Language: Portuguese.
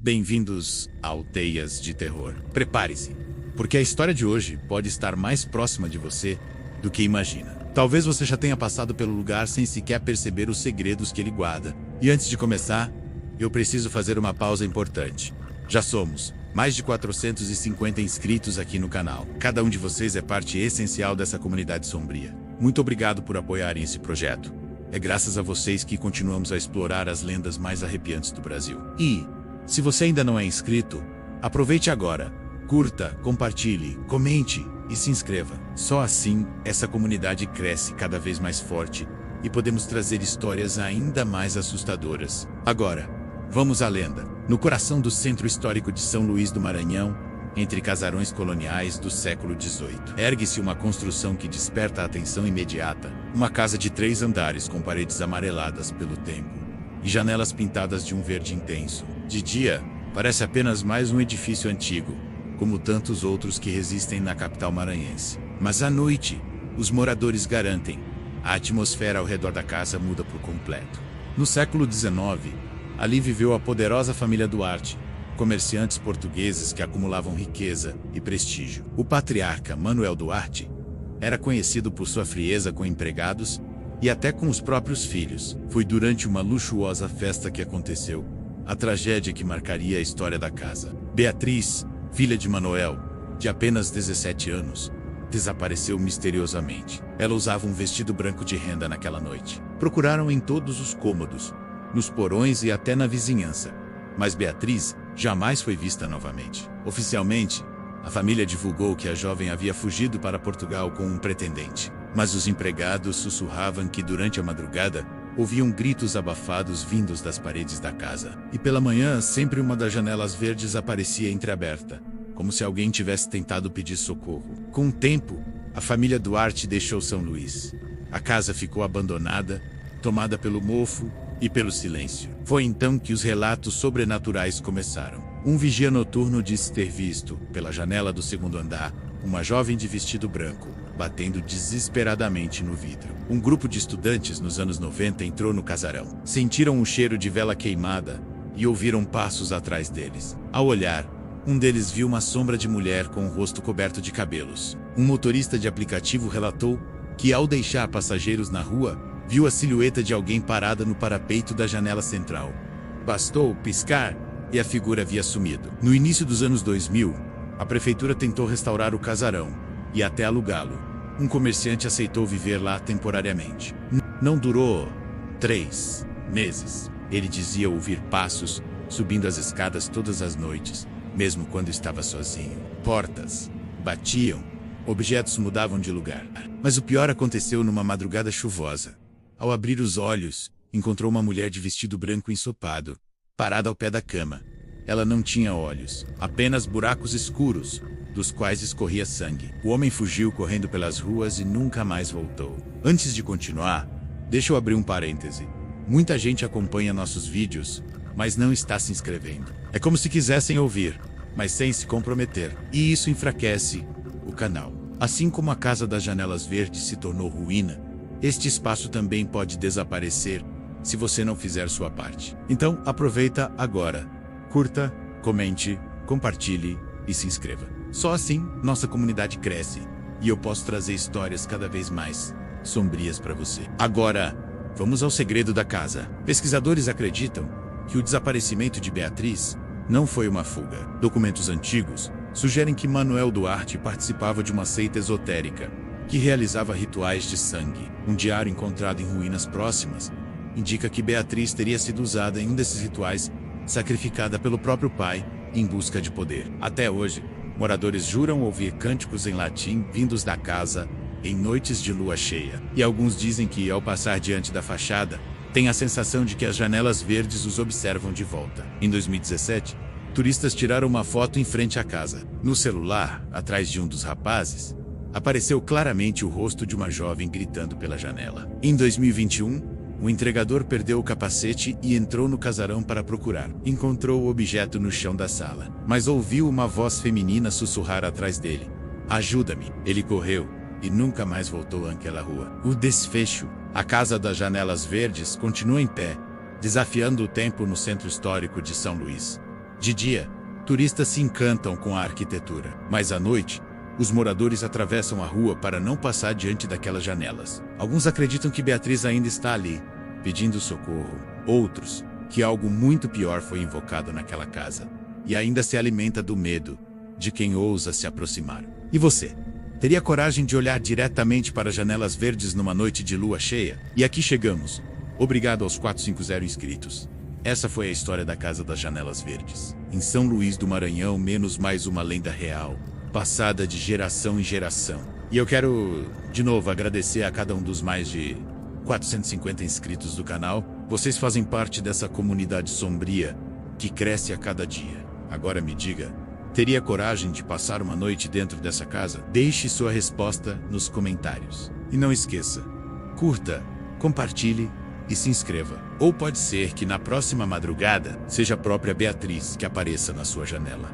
Bem-vindos ao Teias de Terror. Prepare-se, porque a história de hoje pode estar mais próxima de você do que imagina. Talvez você já tenha passado pelo lugar sem sequer perceber os segredos que ele guarda. E antes de começar, eu preciso fazer uma pausa importante. Já somos mais de 450 inscritos aqui no canal. Cada um de vocês é parte essencial dessa comunidade sombria. Muito obrigado por apoiarem esse projeto. É graças a vocês que continuamos a explorar as lendas mais arrepiantes do Brasil. E, se você ainda não é inscrito, aproveite agora. Curta, compartilhe, comente e se inscreva. Só assim, essa comunidade cresce cada vez mais forte e podemos trazer histórias ainda mais assustadoras. Agora, vamos à lenda. No coração do centro histórico de São Luís do Maranhão, entre casarões coloniais do século XVIII, ergue-se uma construção que desperta a atenção imediata. Uma casa de 3 andares com paredes amareladas pelo tempo e janelas pintadas de um verde intenso. De dia, parece apenas mais um edifício antigo, como tantos outros que resistem na capital maranhense. Mas à noite, os moradores garantem, a atmosfera ao redor da casa muda por completo. No século XIX, ali viveu a poderosa família Duarte, comerciantes portugueses que acumulavam riqueza e prestígio. O patriarca Manuel Duarte era conhecido por sua frieza com empregados e até com os próprios filhos. Foi durante uma luxuosa festa que aconteceu a tragédia que marcaria a história da casa. Beatriz, filha de Manuel, de apenas 17 anos, desapareceu misteriosamente. Ela usava um vestido branco de renda naquela noite. Procuraram em todos os cômodos, nos porões e até na vizinhança, mas Beatriz jamais foi vista novamente. Oficialmente, a família divulgou que a jovem havia fugido para Portugal com um pretendente, mas os empregados sussurravam que durante a madrugada ouviam gritos abafados vindos das paredes da casa. E pela manhã, sempre uma das janelas verdes aparecia entreaberta, como se alguém tivesse tentado pedir socorro. Com o tempo, a família Duarte deixou São Luís. A casa ficou abandonada, tomada pelo mofo e pelo silêncio. Foi então que os relatos sobrenaturais começaram. Um vigia noturno disse ter visto, pela janela do 2º andar, uma jovem de vestido branco, batendo desesperadamente no vidro. Um grupo de estudantes nos anos 90 entrou no casarão. Sentiram o cheiro de vela queimada e ouviram passos atrás deles. Ao olhar, um deles viu uma sombra de mulher com o rosto coberto de cabelos. Um motorista de aplicativo relatou que, ao deixar passageiros na rua, viu a silhueta de alguém parada no parapeito da janela central. Bastou piscar e a figura havia sumido. No início dos anos 2000, a prefeitura tentou restaurar o casarão e até alugá-lo. Um comerciante aceitou viver lá temporariamente. Não durou 3 meses. Ele dizia ouvir passos subindo as escadas todas as noites, mesmo quando estava sozinho. Portas batiam, objetos mudavam de lugar. Mas o pior aconteceu numa madrugada chuvosa. Ao abrir os olhos, encontrou uma mulher de vestido branco ensopado, parada ao pé da cama. Ela não tinha olhos, apenas buracos escuros, dos quais escorria sangue. O homem fugiu correndo pelas ruas e nunca mais voltou. Antes de continuar, deixa eu abrir um parêntese. Muita gente acompanha nossos vídeos, mas não está se inscrevendo. É como se quisessem ouvir, mas sem se comprometer. E isso enfraquece o canal. Assim como a Casa das Janelas Verdes se tornou ruína, este espaço também pode desaparecer se você não fizer sua parte. Então, aproveita agora. Curta, comente, compartilhe e se inscreva. Só assim, nossa comunidade cresce e eu posso trazer histórias cada vez mais sombrias para você. Agora, vamos ao segredo da casa. Pesquisadores acreditam que o desaparecimento de Beatriz não foi uma fuga. Documentos antigos sugerem que Manuel Duarte participava de uma seita esotérica que realizava rituais de sangue. Um diário encontrado em ruínas próximas indica que Beatriz teria sido usada em um desses rituais, sacrificada pelo próprio pai em busca de poder. Até hoje, moradores juram ouvir cânticos em latim vindos da casa em noites de lua cheia. E alguns dizem que, ao passar diante da fachada, têm a sensação de que as janelas verdes os observam de volta. Em 2017, turistas tiraram uma foto em frente à casa. No celular, atrás de um dos rapazes, apareceu claramente o rosto de uma jovem gritando pela janela. Em 2021, o entregador perdeu o capacete e entrou no casarão para procurar. Encontrou o objeto no chão da sala, mas ouviu uma voz feminina sussurrar atrás dele: "Ajuda-me." Ele correu e nunca mais voltou àquela rua. O desfecho: a Casa das Janelas Verdes continua em pé, desafiando o tempo no centro histórico de São Luís. De dia, turistas se encantam com a arquitetura, mas à noite, os moradores atravessam a rua para não passar diante daquelas janelas. Alguns acreditam que Beatriz ainda está ali, pedindo socorro. Outros, que algo muito pior foi invocado naquela casa. E ainda se alimenta do medo de quem ousa se aproximar. E você? Teria coragem de olhar diretamente para janelas verdes numa noite de lua cheia? E aqui chegamos. Obrigado aos 450 inscritos. Essa foi a história da Casa das Janelas Verdes, em São Luís do Maranhão, menos mais uma lenda real, passada de geração em geração. E eu quero, de novo, agradecer a cada um dos mais de 450 inscritos do canal. Vocês fazem parte dessa comunidade sombria que cresce a cada dia. Agora me diga, teria coragem de passar uma noite dentro dessa casa? Deixe sua resposta nos comentários. E não esqueça, curta, compartilhe e se inscreva. Ou pode ser que na próxima madrugada seja a própria Beatriz que apareça na sua janela.